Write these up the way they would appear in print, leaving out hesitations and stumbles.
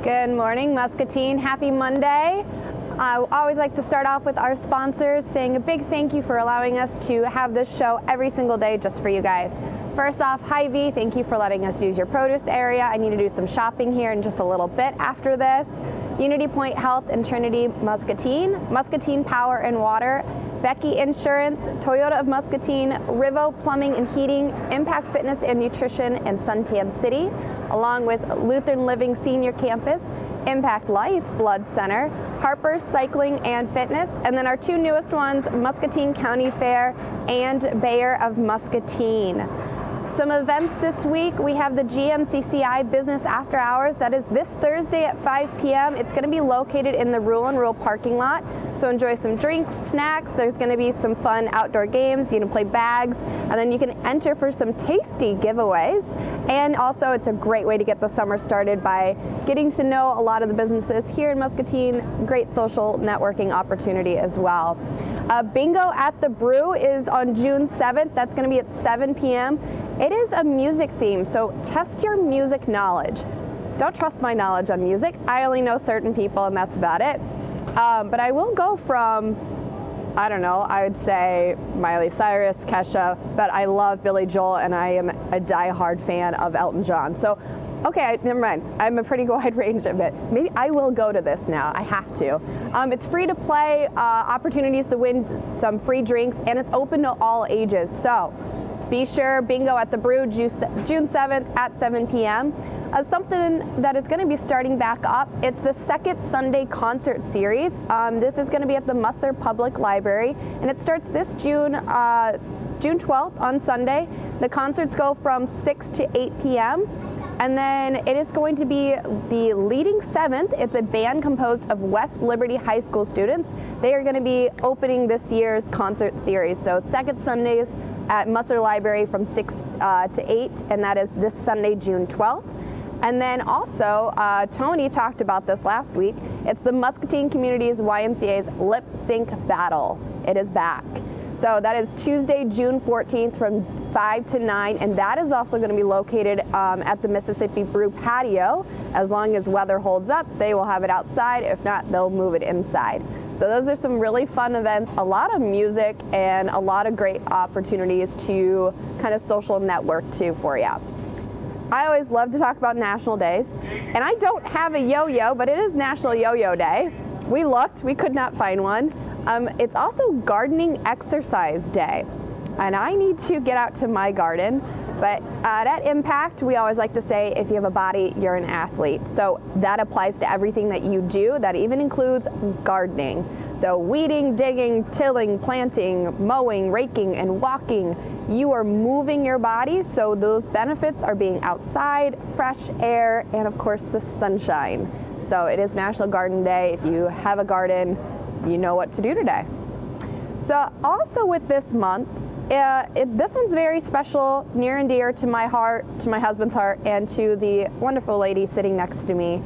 Good morning, Muscatine. Happy Monday. I always like to start off with our sponsors, saying a big thank you for allowing us to have this show every single day just for you guys. First off, Hy-Vee, thank you for letting us use your produce area. I need to do some shopping here in just a little bit after this. Unity Point Health and Trinity Muscatine, Muscatine Power and Water, Becky Insurance, Toyota of Muscatine, Rivo Plumbing and Heating, Impact Fitness and Nutrition, and Suntan City, along with Lutheran Living Senior Campus, Impact Life Blood Center, Harper's Cycling and Fitness, and then our two newest ones, Muscatine County Fair and Bayer of Muscatine. Some events this week, we have the Gmcci Business After Hours. That is this Thursday at 5 p.m. It's going to be located in the Rural parking lot. So enjoy some drinks, snacks. There's going to be some fun outdoor games. You can play bags, and then you can enter for some tasty giveaways. And also, it's a great way to get the summer started by getting to know a lot of the businesses here in Muscatine. Great social networking opportunity as well. Bingo at the Brew is on June 7th. That's going to be at 7 p.m. It is a music theme, so test your music knowledge. Don't trust my knowledge on music. I only know certain people, and that's about it. But I will go from, I don't know, I would say Miley Cyrus, Kesha, but I love Billy Joel, and I am a diehard fan of Elton John. So, okay, never mind. I'm a pretty wide range of it. Maybe I will go to this now. I have to. It's free to play, opportunities to win some free drinks, and it's open to all ages. So be sure, Bingo at the Brew, June 7th at 7 p.m. Something that is going to be starting back up, it's the second Sunday concert series. This is going to be at the Musser Public Library, and it starts this June 12th on Sunday. The concerts go from 6 to 8 p.m. And then it is going to be the Leading Seventh. It's a band composed of West Liberty High School students. They are going to be opening this year's concert series. So it's second Sundays at Musser Library from 6 to 8, and that is this Sunday, June 12th. And then also, Tony talked about this last week. It's the Muscatine Community's YMCA's Lip Sync Battle. It is back. So that is Tuesday, June 14th from 5 to 9, and that is also going to be located at the Mississippi Brew patio. As long as weather holds up, they will have it outside. If not, they'll move it inside. So those are some really fun events, a lot of music, and a lot of great opportunities to kind of social network too for you. I always love to talk about national days, and I don't have a yo-yo, but it is National Yo-Yo Day. We looked, we could not find one. It's also Gardening Exercise Day, and I need to get out to my garden, but at Impact, we always like to say, if you have a body, you're an athlete. So that applies to everything that you do. That even includes gardening. So weeding, digging, tilling, planting, mowing, raking, and walking. You are moving your body, so those benefits are being outside, fresh air, and of course the sunshine. So it is National Garden Day. If you have a garden, you know what to do today. So also with this month, this one's very special, near and dear to my heart, to my husband's heart, and to the wonderful lady sitting next to me.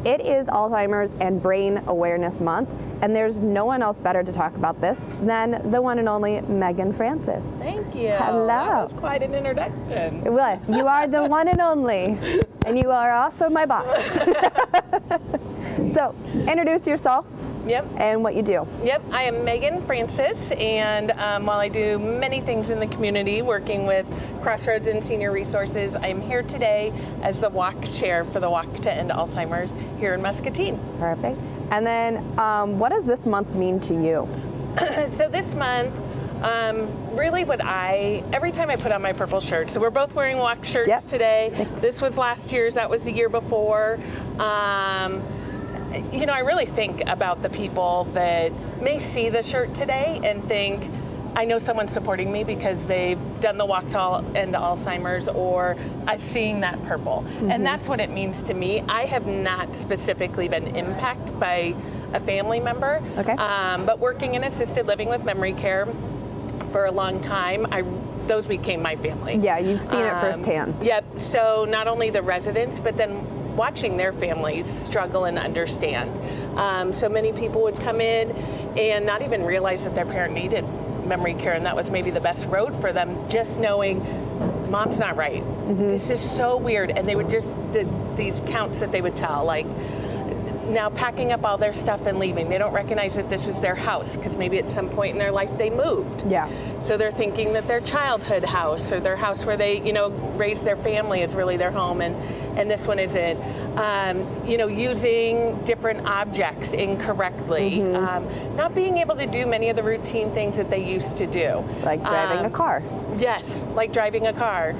It is Alzheimer's and Brain Awareness Month, and there's no one else better to talk about this than the one and only Megan Francis. Thank you. Hello. That was quite an introduction. Well, you are the one and only, and you are also my boss. So, introduce yourself. Yep. And what you do. Yep, I am Megan Francis, and while I do many things in the community, working with Crossroads and Senior Resources, I'm here today as the walk chair for the Walk to End Alzheimer's here in Muscatine. Perfect. And then what does this month mean to you? So this month, really every time I put on my purple shirt, so we're both wearing walk shirts today. Thanks. This was last year's, that was the year before. You know, I really think about the people that may see the shirt today and think, I know someone's supporting me because they've done the Walk to End Alzheimer's, or I've seen that purple. Mm-hmm. And that's what it means to me. I have not specifically been impacted by a family member, okay. But working in assisted living with memory care for a long time, those became my family. Yeah, you've seen it firsthand. Yep, so not only the residents, but then watching their families struggle and understand. So many people would come in and not even realize that their parent needed memory care, and that was maybe the best road for them, just knowing Mom's not right. This is so weird. And they would just, these counts that they would tell, like, now packing up all their stuff and leaving. They don't recognize that this is their house because maybe at some point in their life they moved. Yeah. So they're thinking that their childhood house or their house where they, raised their family is really their home, and this one isn't. Using different objects incorrectly, not being able to do many of the routine things that they used to do. Like driving a car. Yes, like driving a car.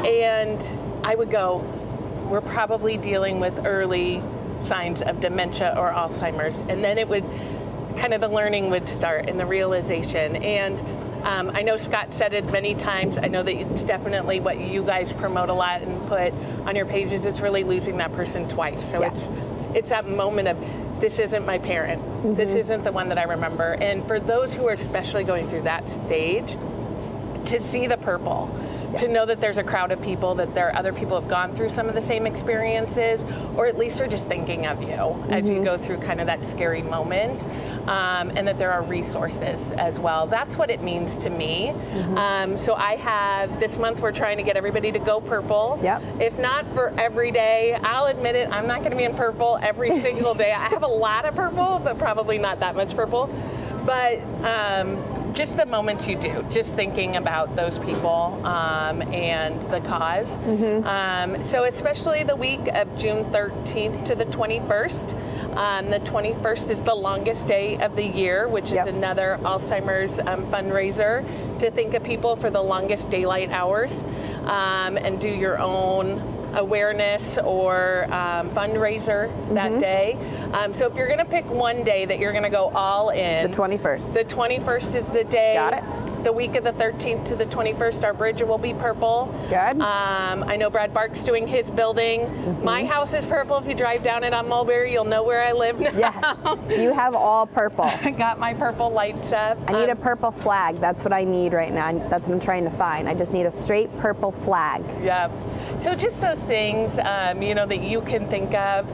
And I would go, we're probably dealing with early signs of dementia or Alzheimer's. And then it would, kind of the learning would start and the realization. And I know Scott said it many times. I know that it's definitely what you guys promote a lot and put on your pages. It's really losing that person twice. So it's that moment of, this isn't my parent. This isn't the one that I remember. And for those who are especially going through that stage, to see the purple, to know that there's a crowd of people, that there are other people who have gone through some of the same experiences, or at least are just thinking of you as you go through kind of that scary moment, and that there are resources as well. That's what it means to me. So I have, this month we're trying to get everybody to go purple. If not for every day, I'll admit it, I'm not going to be in purple every single day. I have a lot of purple, but probably not that much purple. But just the moments you do, just thinking about those people and the cause. So especially the week of June 13th to the 21st. The 21st is the longest day of the year, which is another Alzheimer's fundraiser to think of people for the longest daylight hours and do your own awareness or fundraiser that day. So if you're going to pick one day that you're going to go all in, The 21st. the 21st is the day. Got it. The week of the 13th to the 21st, our bridge will be purple. Good. I know Brad Bark's doing his building. My house is purple. If you drive down it on Mulberry, you'll know where I live now. Yes, you have all purple. I got my purple lights up. I need a purple flag. That's what I need right now. That's what I'm trying to find. I just need a straight purple flag. Yeah. So just those things, that you can think of.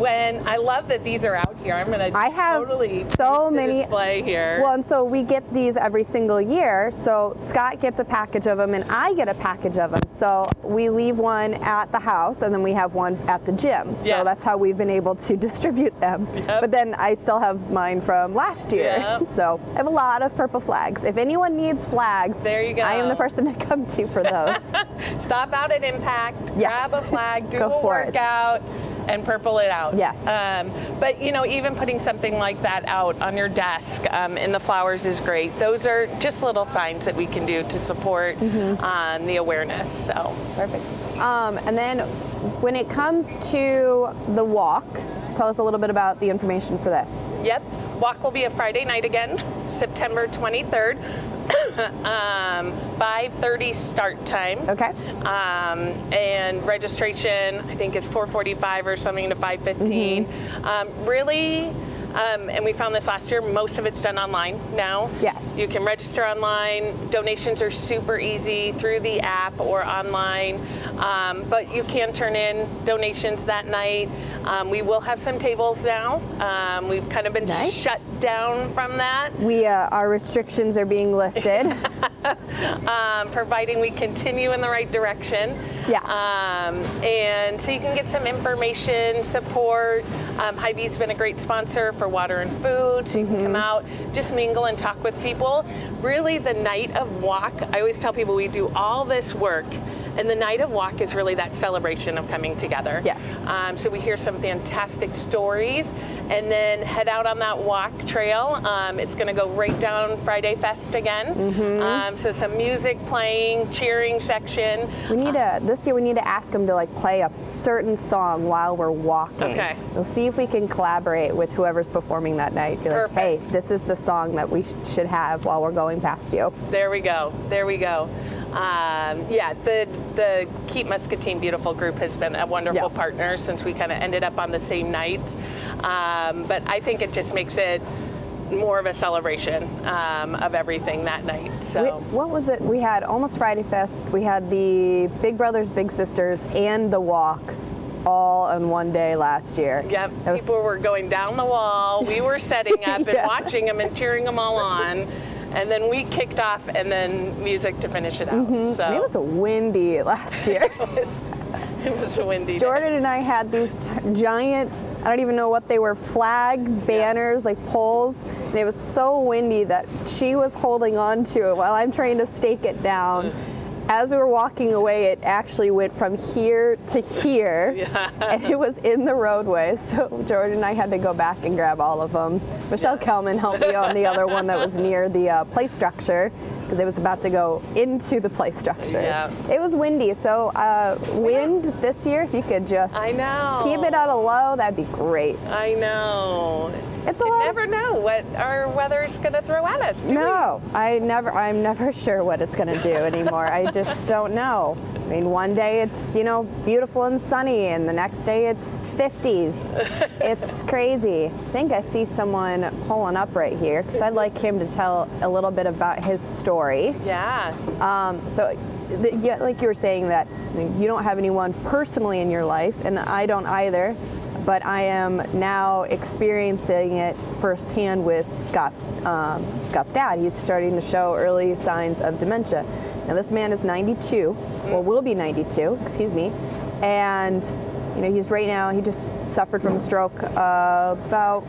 When I love that these are out here. I'm going to totally so take the many display here. Well, and so we get these every single year. So Scott gets a package of them and I get a package of them. So we leave one at the house and then we have one at the gym. So that's how we've been able to distribute them. But then I still have mine from last year. So I have a lot of purple flags. If anyone needs flags, there you go. I am the person to come to for those. Stop out at Impact, grab a flag, do a workout, and purple it out. Yes. But even putting something like that out on your desk in the flowers is great. Those are just little signs that we can do to support the awareness. So perfect. And then when it comes to the walk, tell us a little bit about the information for this. Yep. Walk will be a Friday night again, September 23rd. 5:30 start time. Okay. And registration, I think, is 4:45 or something to 5:15. Really, and we found this last year, most of it's done online now. Yes. You can register online. Donations are super easy through the app or online. But you can turn in donations that night. We will have some tables now. We've kind of been shut down from that. Our restrictions are being lifted. Providing we continue in the right direction. Yeah. And so you can get some information, support. Hy-Vee's been a great sponsor for water and food, so you can come out, just mingle and talk with people. Really, the night of walk, I always tell people we do all this work, and the night of walk is really that celebration of coming together. Yes. So we hear some fantastic stories, and then head out on that walk trail. It's going to go right down Friday Fest again. So some music playing, cheering section. We need this year we need to ask them to play a certain song while we're walking. Okay. We'll see if we can collaborate with whoever's performing that night. Be like, hey, this is the song that we should have while we're going past you. There we go. There we go. The Keep Muscatine Beautiful group has been a wonderful partner since we kind of ended up on the same night. But I think it just makes it more of a celebration of everything that night. So what was it? We had Almost Friday Fest. We had the Big Brothers Big Sisters and the walk all in one day last year. Yep. People were going down the wall. We were setting up and watching them and cheering them all on. And then we kicked off, and then music to finish it out. So It was windy last year. it was a windy day. Jordan and I had these giant, I don't even know what they were, flag banners, like poles. And it was so windy that she was holding on to it while I'm trying to stake it down. As we were walking away, it actually went from here to here, and it was in the roadway. So Jordan and I had to go back and grab all of them. Michelle Kelman helped me on the other one that was near the play structure, because it was about to go into the play structure. Yeah. It was windy, so wind this year, if you could just I know. keep it at a low, that'd be great. I know. It's a You lot. never know what our weather's going to throw at us, do No, I'm never sure what it's going to do anymore. I just don't know. I mean, one day it's, you know, beautiful and sunny, and the next day it's 50s. It's crazy. I think I see someone pulling up right here, because I'd like him to tell a little bit about his story. we? Yeah. Yeah, like you were saying, that you don't have anyone personally in your life, and I don't either. But I am now experiencing it firsthand with Scott's dad. He's starting to show early signs of dementia. Now this man is 92, or will be 92, excuse me, and you know, he just suffered from a stroke about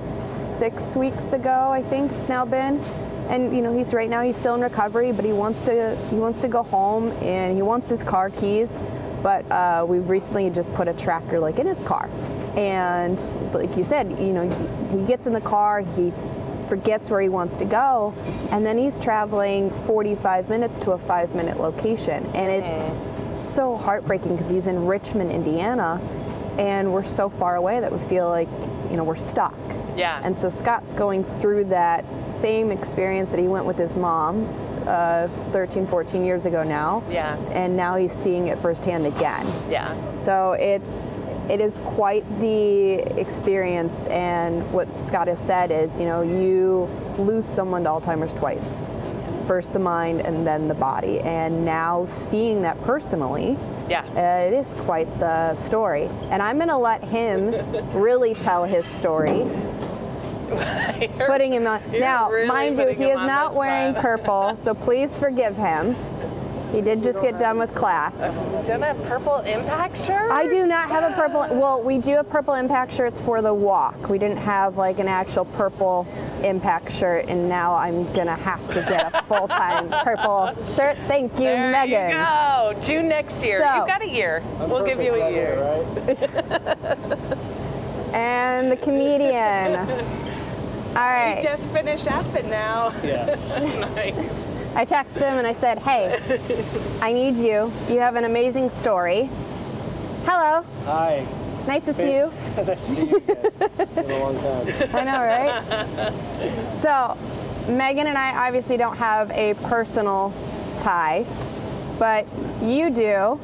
6 weeks ago, I think it's now been. And you know, he's still in recovery, but he wants to go home, and he wants his car keys. But we recently just put a tracker like in his car. And like you said, you know, he gets in the car, he forgets where he wants to go, and then he's traveling 45 minutes to a 5-minute location. And it's so heartbreaking, because he's in Richmond, Indiana, and we're so far away that we feel like, you know, we're stuck. Yeah. And so Scott's going through that same experience that he went with his mom 13, 14 years ago now. Yeah. And now he's seeing it firsthand again. Yeah. So it is quite the experience, and what Scott has said is, you know, you lose someone to Alzheimer's twice. First the mind and then the body. And now seeing that personally, it is quite the story. And I'm going to let him really tell his story. Putting him on. Now, really mind you, putting he him is on not the wearing spot. purple, so please forgive him. He did just get done with class. Don't have purple impact shirt? I do not have a purple. Well, we do have purple impact shirts for the walk. We didn't have like an actual purple impact shirt, and now I'm gonna have to get a full-time purple shirt. Thank you, There Megan. you go. June next year. So- You've got a year. We'll give you a year. And the comedian. All right. He just finished up, and now. Yes. Nice. I texted him and I said, hey, I need you. You have an amazing story. Hello. Hi. Nice to see you. Nice to see you again. It's been a long time. I know, right? So, Megan and I obviously don't have a personal tie, but you do.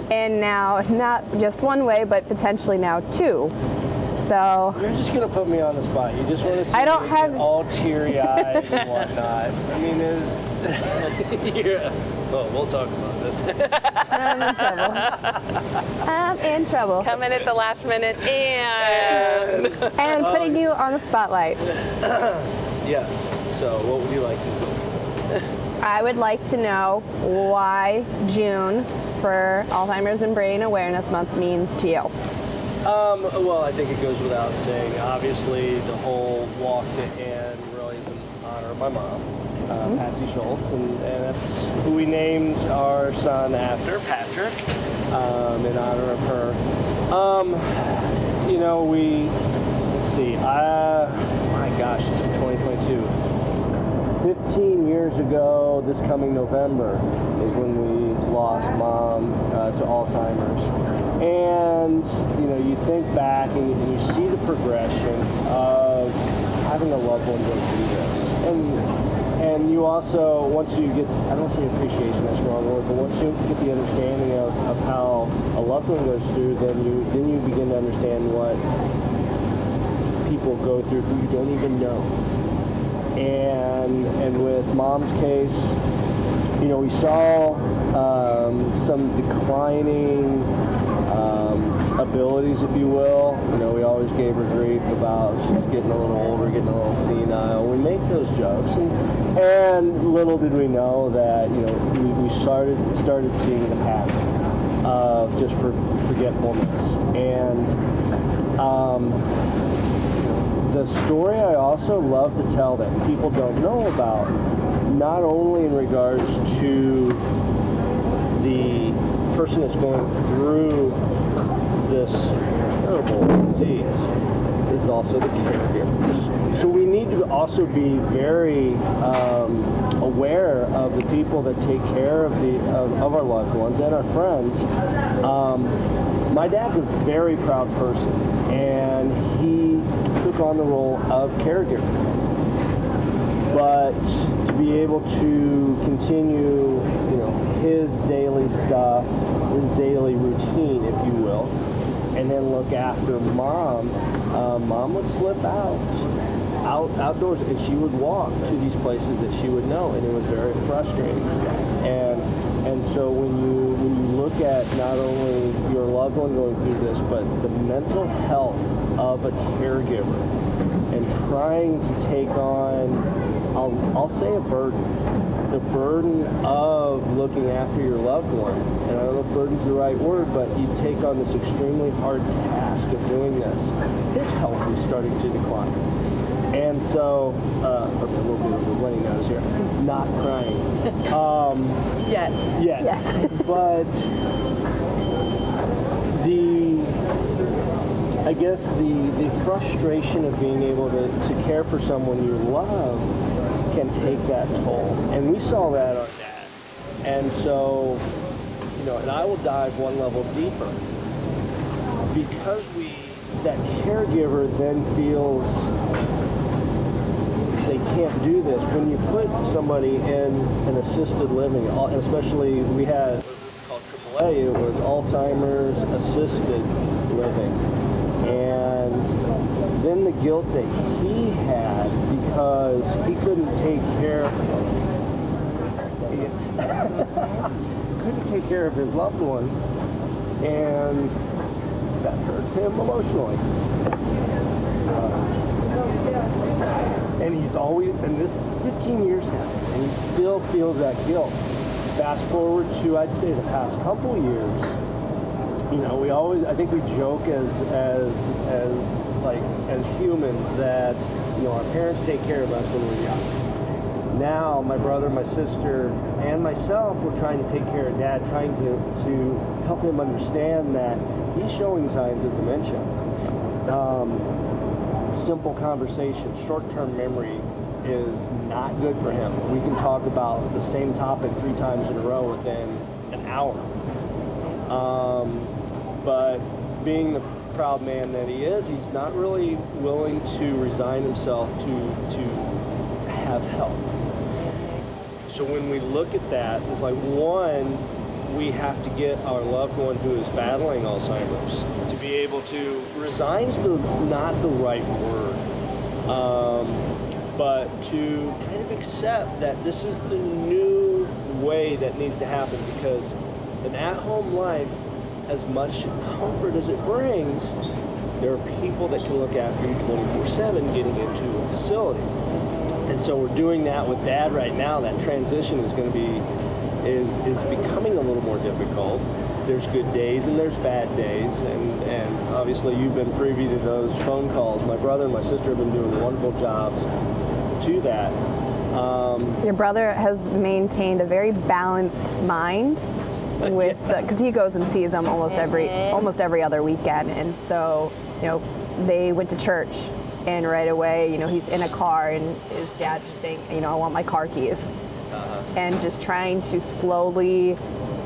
And now, not just one way, but potentially now two. So, You're just gonna put me on the spot. You just want to see I don't me have- get all teary-eyed and whatnot. I mean, yeah. Well, we'll talk about this. I'm in trouble. I'm in trouble. Coming at the last minute, and And putting you on the spotlight. Yes. So, what would you like to do? I would like to know why June for Alzheimer's and Brain Awareness Month means to you. Well, I think it goes without saying. Obviously, the whole walk to end really is in honor of my mom, Patsy Schultz, and that's who we named our son after, Patrick, in honor of her. You know, let's see, my gosh, this is 2022. 15 years ago, this coming November, is when we lost Mom to Alzheimer's. And, you know, you think back and you see the progression of having a loved one go through this. And you also, once you get, I don't say appreciation, that's the wrong word, but once you get the understanding of how a loved one goes through, then you begin to understand what people go through who you don't even know. And with Mom's case, you know, we saw some declining abilities, if you will. You know, we always gave her grief about she's getting a little older, getting a little senile. We make those jokes, and little did we know that, you know, we started seeing the pattern of just forgetfulness. And the story I also love to tell that people don't know about, not only in regards to the person that's going through this terrible disease, is also the caregivers. So we need to also be very aware of the people that take care of our loved ones and our friends. My dad's a very proud person, and he took on the role of caregiver. But to be able to continue, you know, his daily stuff, his daily routine, if you will, and then look after mom, mom would slip outdoors, and she would walk to these places that she would know, and it was very frustrating. And so when you look at not only your loved one going through this, but the mental health of a caregiver and trying to take on, I'll say a burden, the burden of looking after your loved one. And I don't know if burden's the right word, but you take on this extremely hard task of doing this. His health is starting to decline. And so, a little bit of a runny nose here, not crying. Yet. Yes. But I guess the frustration of being able to care for someone you love can take that toll. And we saw that on Dad. And so, you know, and I will dive one level deeper. Because that caregiver then feels they can't do this. When you put somebody in an assisted living, especially we had called AAA, it was Alzheimer's assisted living. And then the guilt that he had because he couldn't take care of his loved one, and that hurt him emotionally. And he's always, and this 15 years now, and he still feels that guilt. Fast forward to, I'd say, the past couple years, you know, I think we joke as humans that, you know, our parents take care of us when we're young. Now, my brother, my sister, and myself, we're trying to take care of Dad, trying to help him understand that he's showing signs of dementia. Simple conversation, short-term memory is not good for him. We can talk about the same topic 3 times in a row within an hour. But being the proud man that he is, he's not really willing to resign himself to have help. So when we look at that, it's like, one, we have to get our loved one who is battling Alzheimer's to be able to, resign's not the right word, but to kind of accept that this is the new way that needs to happen, because an at-home life, as much comfort as it brings, there are people that can look after you 24/7 getting into a facility. And so we're doing that with Dad right now. That transition is going to be, is becoming a little more difficult. There's good days and there's bad days, and obviously you've been privy to those phone calls. My brother and my sister have been doing wonderful jobs to that. Your brother has maintained a very balanced mind with, because he goes and sees them almost every other weekend, and so, you know, they went to church, and right away, you know, he's in a car and his dad's just saying, you know, I want my car keys. And just trying to slowly,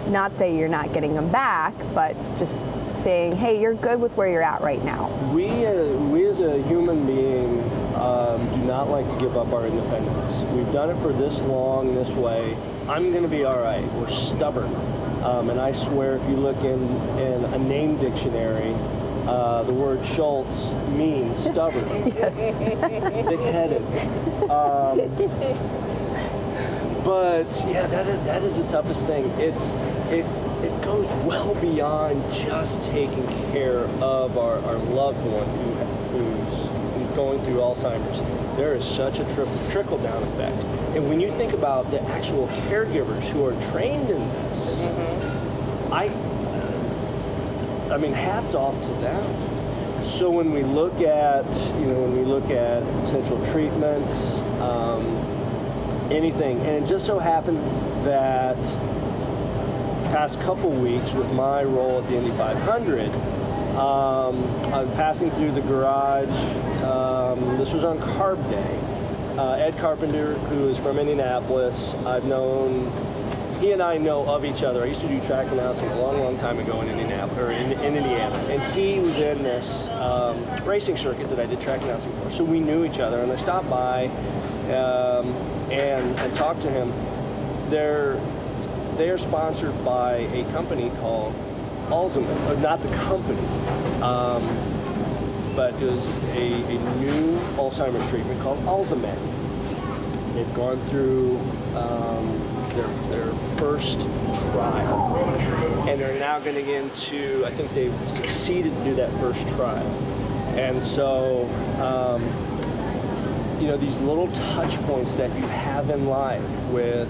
not say you're not getting them back, but just saying, hey, you're good with where you're at right now. We as a human being do not like to give up our independence. We've done it for this long, this way. I'm going to be all right. We're stubborn. And I swear, if you look in a name dictionary, the word Schultz means stubborn. Yes. Thick-headed. But yeah, that is the toughest thing. it goes well beyond just taking care of our loved one who's going through Alzheimer's. There is such a trickle-down effect. And when you think about the actual caregivers who are trained in this, I mean, hats off to them. So when we look at, potential treatments, anything, and it just so happened that past couple weeks with my role at the Indy 500, I'm passing through the garage. This was on Carb Day. Ed Carpenter, who is from Indianapolis, he and I know of each other. I used to do track announcing a long, long time ago in Indianapolis, or in Indiana, and he was in this racing circuit that I did track announcing for. So we knew each other, and I stopped by and talked to him. They are sponsored by a company called Alzheimer, not the company, but it was a new Alzheimer's treatment called Alzheimer. They've gone through their first trial, and they're now going to get into, I think they've succeeded through that first trial. And so, these little touch points that you have in life with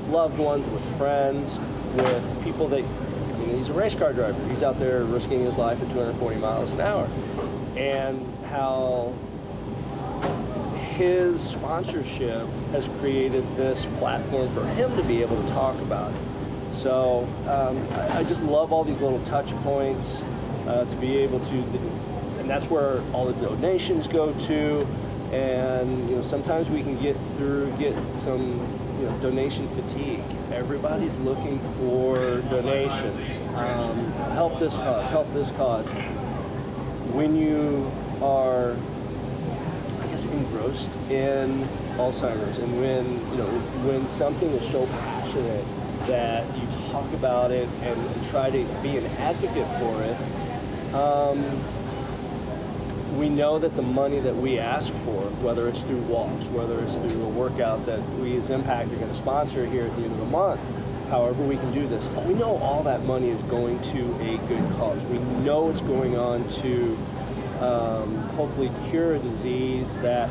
loved ones, with friends, with people that, he's a race car driver. He's out there risking his life at 240 miles an hour. And how his sponsorship has created this platform for him to be able to talk about it. So I just love all these little touch points to be able to, and that's where all the donations go to. And sometimes we can get some donation fatigue. Everybody's looking for donations. Help this cause. When you are, I guess, engrossed in Alzheimer's, and when something is so passionate that you talk about it and try to be an advocate for it, we know that the money that we ask for, whether it's through walks, whether it's through a workout that we as Impact are going to sponsor here at the end of the month, however we can do this, we know all that money is going to a good cause. We know it's going on to hopefully cure a disease that,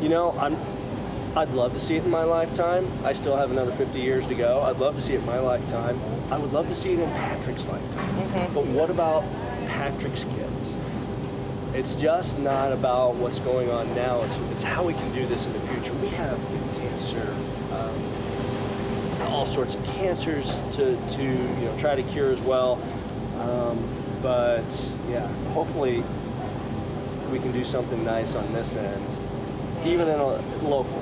I'd love to see it in my lifetime. I still have another 50 years to go. I'd love to see it in my lifetime. I would love to see it in Patrick's lifetime. Mm-hmm. But what about Patrick's kids? It's just not about what's going on now. It's how we can do this in the future. We have cancer, all sorts of cancers to try to cure as well. But yeah, hopefully we can do something nice on this end, even in a local.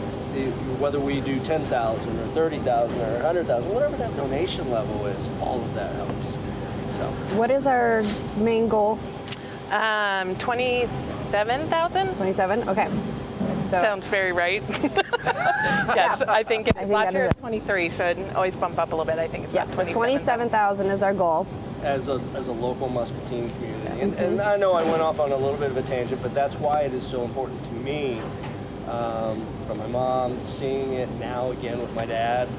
Whether we do 10,000 or 30,000 or 100,000, whatever that donation level is, all of that helps. So, what is our main goal? 27,000. 27. Okay. So, sounds very right. Yes, I think last year was 23, so it always bump up a little bit. I think it's about 27,000 is our goal. As a local Muscatine community, and I know I went off on a little bit of a tangent, but that's why it is so important to me. From my mom, seeing it now again with my dad,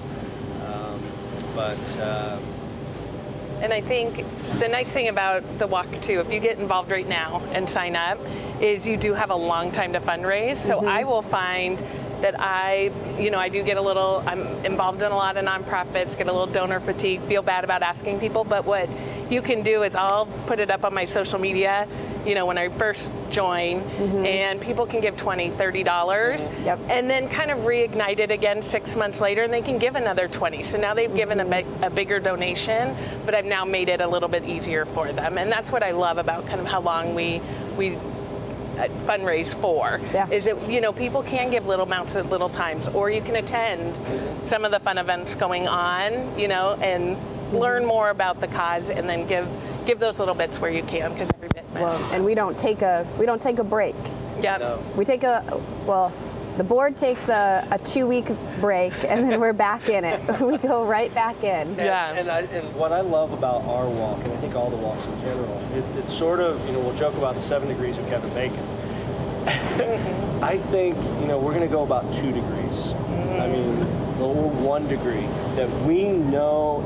and I think the nice thing about the walk too, if you get involved right now and sign up, is you do have a long time to fundraise. So I will find that I do get I'm involved in a lot of nonprofits, get a little donor fatigue, feel bad about asking people, but what you can do is I'll put it up on my social media, when I first join, and people can give $20, $30, and then kind of reignite it again 6 months later, and they can give another 20. So now they've given a bigger donation, but I've now made it a little bit easier for them. And that's what I love about kind of how long we fundraise for, is that, people can give little amounts at little times, or you can attend some of the fun events going on, and learn more about the cause, and then give those little bits where you can, because every bit matters. Well, and we don't take a break. Yeah. No. We take the board takes a 2-week break, and then we're back in it. We go right back in. And what I love about our walk, and I think all the walks in general, it's sort of, we'll joke about the 7 degrees of Kevin Bacon. I think, we're going to go about 2 degrees. I mean, or 1 degree, that we know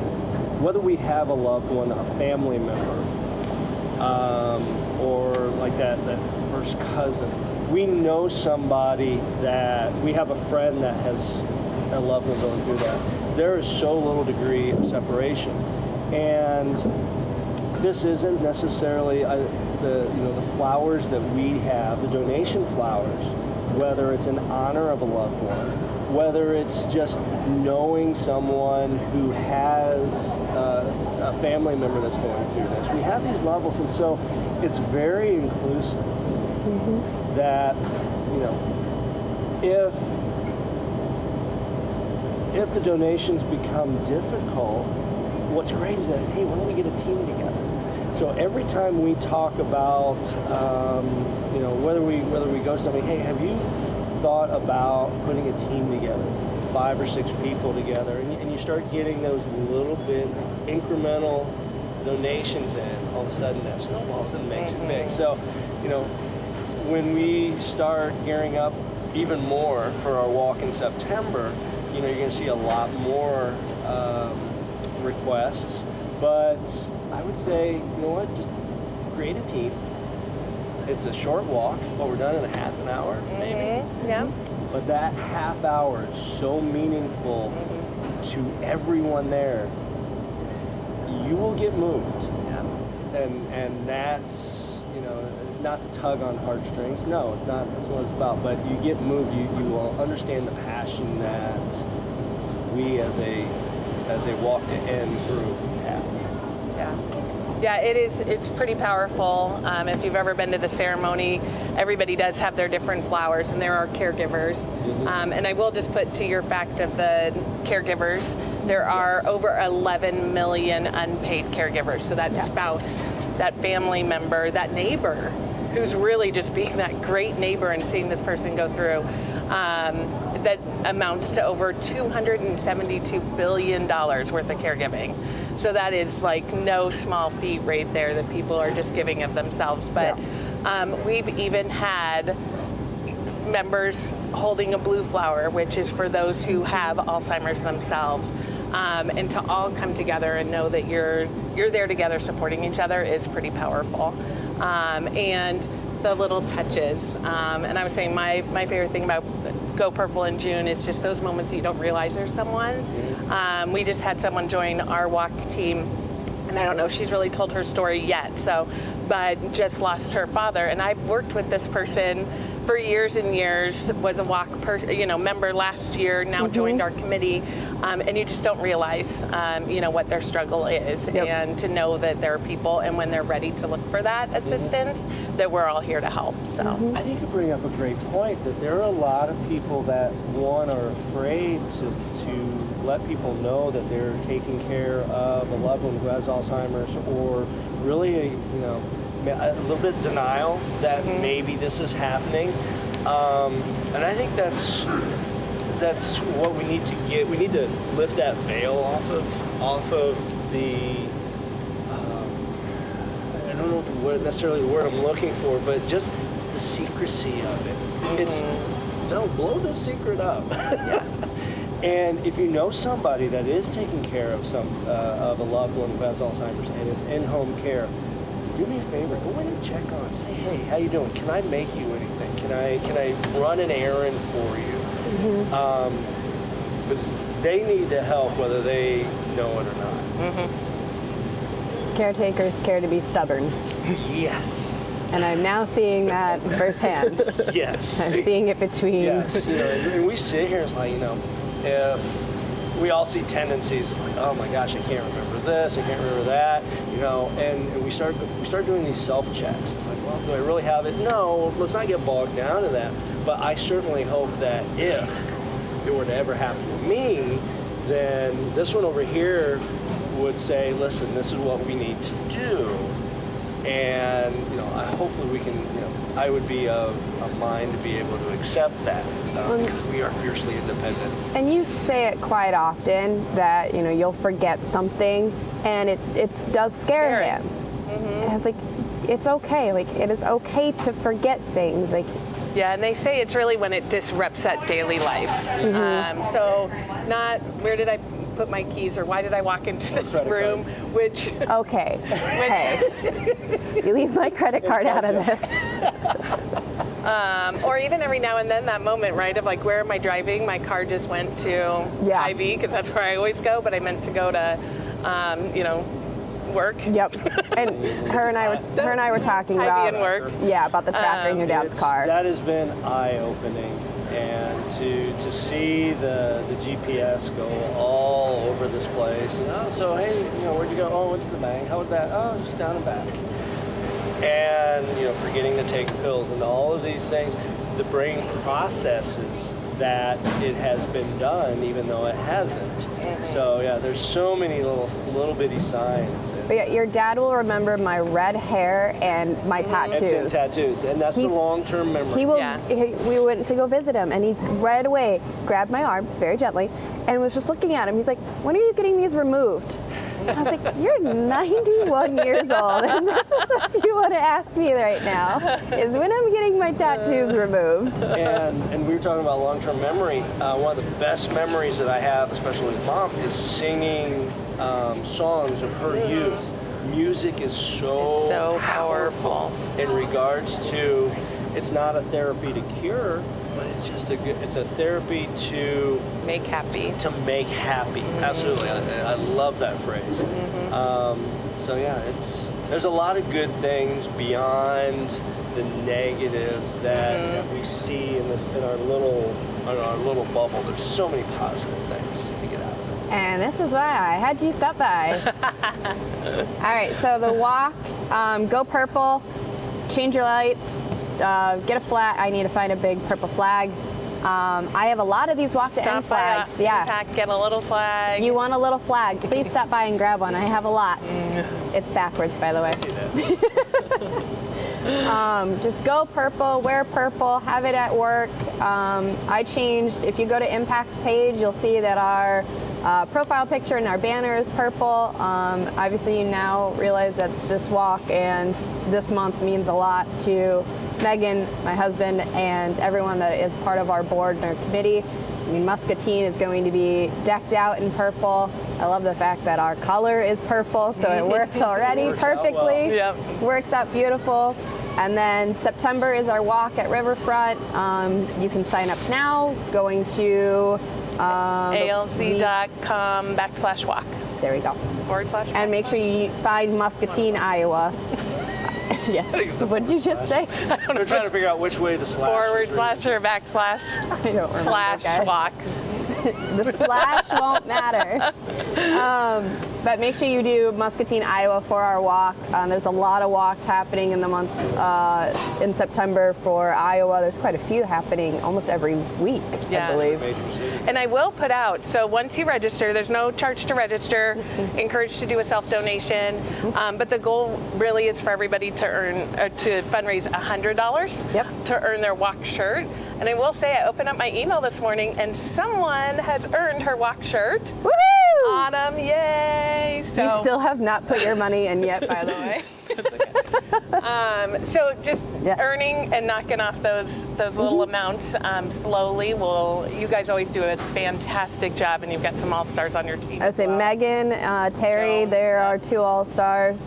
whether we have a loved one, a family member, or like that first cousin, we know somebody that, we have a friend that has a loved one going through that. There is so little degree of separation. And this isn't necessarily the flowers that we have, the donation flowers, whether it's in honor of a loved one, whether it's just knowing someone who has a family member that's going through this. We have these levels, and so it's very inclusive. That, if the donations become difficult, what's great is that, hey, why don't we get a team together? So every time we talk about, whether we go to somebody, hey, have you thought about putting a team together, 5 or 6 people together, and you start getting those little bit incremental donations in, all of a sudden that snowballs and makes it big. So, when we start gearing up even more for our walk in September, you're going to see a lot more requests. But I would say, just create a team. It's a short walk, but we're done in a half an hour, maybe. Yeah. But that half hour is so meaningful to everyone there. You will get moved. Yeah. And that's, not to tug on heartstrings. No, it's not. That's what it's about. But you get moved. You will understand the passion that we as a walk to end group have. Yeah, it is. It's pretty powerful. If you've ever been to the ceremony, everybody does have their different flowers, and there are caregivers. And I will just put to your fact of the caregivers, there are over 11 million unpaid caregivers. So that spouse, that family member, that neighbor, who's really just being that great neighbor and seeing this person go through, that amounts to over $272 billion worth of caregiving. So that is like no small feat right there that people are just giving of themselves. But we've even had members holding a blue flower, which is for those who have Alzheimer's themselves. And to all come together and know that you're there together supporting each other is pretty powerful. And the little touches. And I was saying my favorite thing about Go Purple in June is just those moments that you don't realize there's someone. We just had someone join our walk team, and I don't know if she's really told her story yet, but just lost her father. And I've worked with this person for years and years, was a walk member last year, now joined our committee. And you just don't realize, what their struggle is, and to know that there are people, and when they're ready to look for that assistance, that we're all here to help. So I think you bring up a great point, that there are a lot of people that, one, are afraid to let people know that they're taking care of a loved one who has Alzheimer's, or really, a little bit of denial that maybe this is happening. And I think that's what we need to get. We need to lift that veil off of the, I don't know what necessarily the word I'm looking for, but just the secrecy of it. It's, blow the secret up. And if you know somebody that is taking care of of a loved one who has Alzheimer's and it's in-home care, do me a favor, go in and check on it. Say, hey, how you doing? Can I make you anything? Can I run an errand for you? Because they need the help whether they know it or not. Caretakers care to be stubborn. Yes. And I'm now seeing that firsthand. Yes. I'm seeing it between. Yes. And we sit here, it's like, if we all see tendencies like, oh my gosh, I can't remember this, I can't remember that, and we start doing these self-checks. It's like, well, do I really have it? No, let's not get bogged down in that. But I certainly hope that if it were to ever happen to me, then this one over here would say, listen, this is what we need to do. And, hopefully we can, I would be of mind to be able to accept that because we are fiercely independent. And you say it quite often that, you'll forget something, and it does scare him. And it's like, it's okay. Like, it is okay to forget things. Like, yeah, and they say it's really when it disrupts that daily life. So not, where did I put my keys, or why did I walk into this credit room? card. Which, Okay. Hey, you leave my credit card out of this. or even every now and then that moment, right, of like, where am I driving? My car just went to Hy-Vee, because that's where I always go, but I meant to go to, work. Yep. And her and I were talking Hy-Vee about and work. Yeah, about the tracker in your dad's car. That has been eye-opening, and to see the GPS go all over this place. And so hey, where'd you go? Oh, I went to the bank. How was that? Oh, just down and back. And forgetting to take pills and all of these things. The brain processes that it has been done, even though it hasn't. So yeah, there's so many little bitty signs. But yeah, your dad will remember my red hair and my tattoos. And that's the long-term memory. We went to go visit him, and he right away grabbed my arm very gently and was just looking at him. He's like, "When are you getting these removed?" I was like, "You're 91 years old, and this is what you want to ask me right now, is when I'm getting my tattoos removed." And we were talking about long-term memory. One of the best memories that I have, especially with Mom, is singing songs of her youth. Music is so powerful in regards to, it's not a therapy to cure, but it's just it's a therapy to make happy. Absolutely. I love that phrase. So yeah, there's a lot of good things beyond the negatives that we see in our little bubble. There's so many positive things to get out of it. And this is why I had you stop by. All right, so the walk, go purple, change your lights, get a flag. I need to find a big purple flag. I have a lot of these walk to end flags. Get a little flag. You want a little flag? Please stop by and grab one. I have a lot. It's backwards, by the way. Just go purple, wear purple, have it at work. I changed. If you go to Impact's page, you'll see that our profile picture and our banner is purple. Obviously, you now realize that this walk and this month means a lot to Megan, my husband, and everyone that is part of our board and our committee. I mean, Muscatine is going to be decked out in purple. I love the fact that our color is purple, so it works already perfectly. Yep. Works out beautiful. And then September is our walk at Riverfront. You can sign up now going to alz.com/walk. There we go. /. And make sure you find Muscatine, Iowa. Yes. What did you just say? We're trying to figure out which way the slash / or / I don't remember, guys. /walk. The slash won't matter. But make sure you do Muscatine, Iowa for our walk. There's a lot of walks happening in the month in September for Iowa. There's quite a few happening almost every week, I believe. And I will put out, so once you register, there's no charge to register, encouraged to do a self-donation, but the goal really is for everybody to to fundraise $100 to earn their walk shirt. And I will say, I opened up my email this morning and someone has earned her walk shirt. Woohoo! Autumn, yay! So, you still have not put your money in yet, by the way. So just earning and knocking off those little amounts slowly. You guys always do a fantastic job, and you've got some all-stars on your team. I would say Megan, Terry, there are 2 all-stars.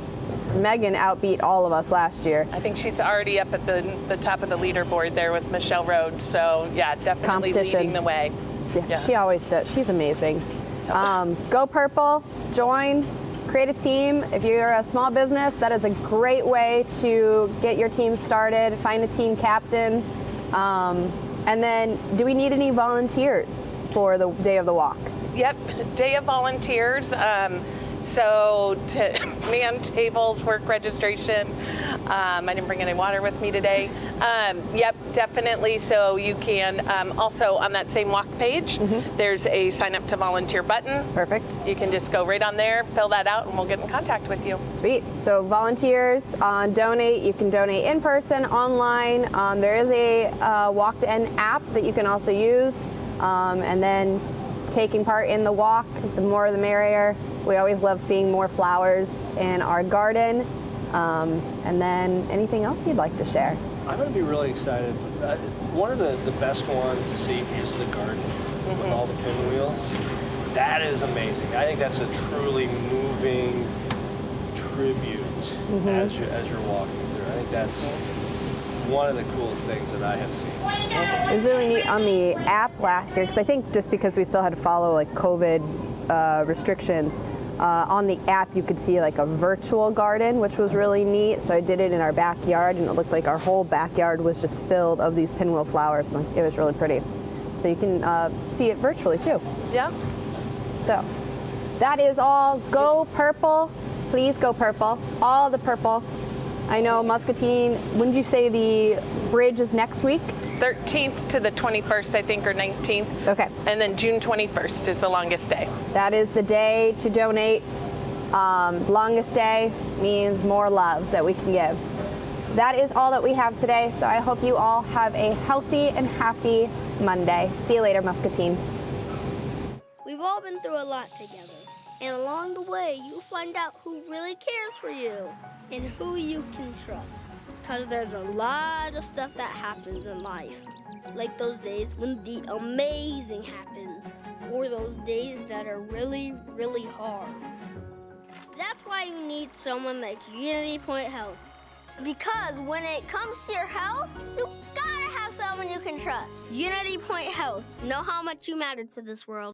Megan outbeat all of us last year. I think she's already up at the top of the leaderboard there with Michelle Rhodes. So yeah, definitely leading the way. Yeah, she always does. She's amazing. Go purple, join, create a team. If you're a small business, that is a great way to get your team started. Find a team captain. And then, do we need any volunteers for the day of the walk? Yep, day of volunteers. So to man tables, work registration. I didn't bring any water with me today. Yep, definitely. So you can also on that same walk page, there's a sign up to volunteer button. Perfect. You can just go right on there, fill that out, and we'll get in contact with you. Sweet. So volunteers, donate. You can donate in person, online. There is a Walk to End app that you can also use. And then taking part in the walk, the more the merrier. We always love seeing more flowers in our garden. And then anything else you'd like to share? I'm going to be really excited. One of the best ones to see is the garden with all the pinwheels. That is amazing. I think that's a truly moving tribute as you're walking through. I think that's one of the coolest things that I have seen. It was really neat on the app last year, because I think just because we still had to follow like COVID restrictions, on the app you could see like a virtual garden, which was really neat. So I did it in our backyard, and it looked like our whole backyard was just filled of these pinwheel flowers. And it was really pretty. So you can see it virtually too. Yeah. So that is all. Go purple. Please go purple. All the purple. I know Muscatine, wouldn't you say the bridge is next week? 13th to the 21st, I think, or 19th. Okay. And then June 21st is the longest day. That is the day to donate. Longest day means more love that we can give. That is all that we have today, so I hope you all have a healthy and happy Monday. See you later, Muscatine. We've all been through a lot together, and along the way, you'll find out who really cares for you and who you can trust. Because there's a lot of stuff that happens in life, like those days when the amazing happens, or those days that are really, really hard. That's why you need someone like Unity Point Health. Because when it comes to your health, you gotta have someone you can trust. Unity Point Health. Know how much you matter to this world.